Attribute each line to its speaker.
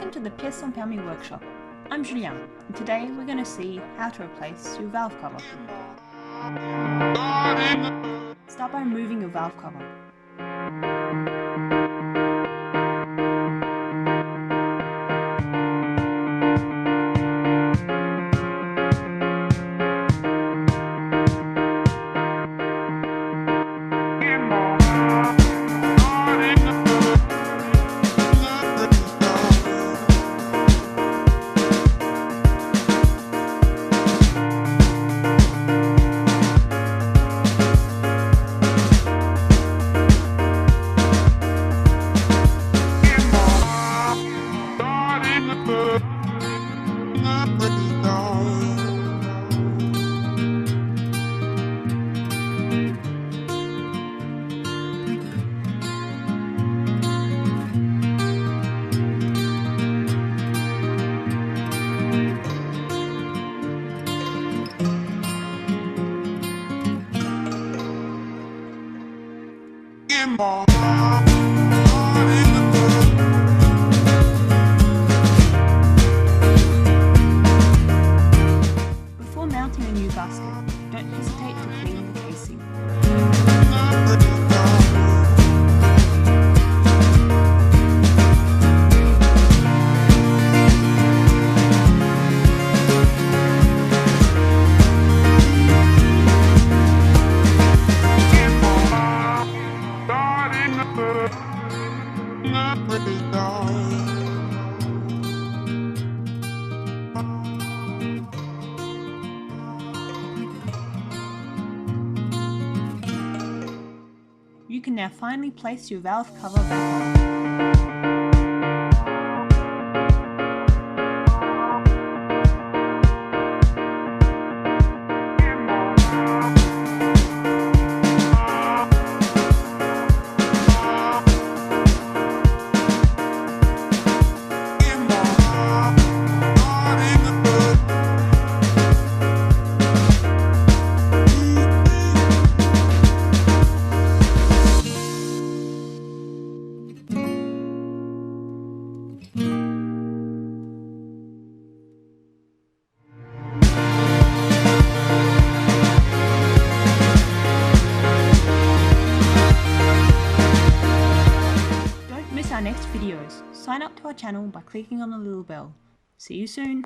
Speaker 1: Welcome to the Piecesanspermis workshop. I'm Julien, and today we're going to see how to replace your valve cover. Start by removing your valve cover. Before mounting a new gasket, don't hesitate to clean the casing. You can now finally place your valve cover back on. Our next videos. Sign up to our channel by clicking on the little bell. See you soon!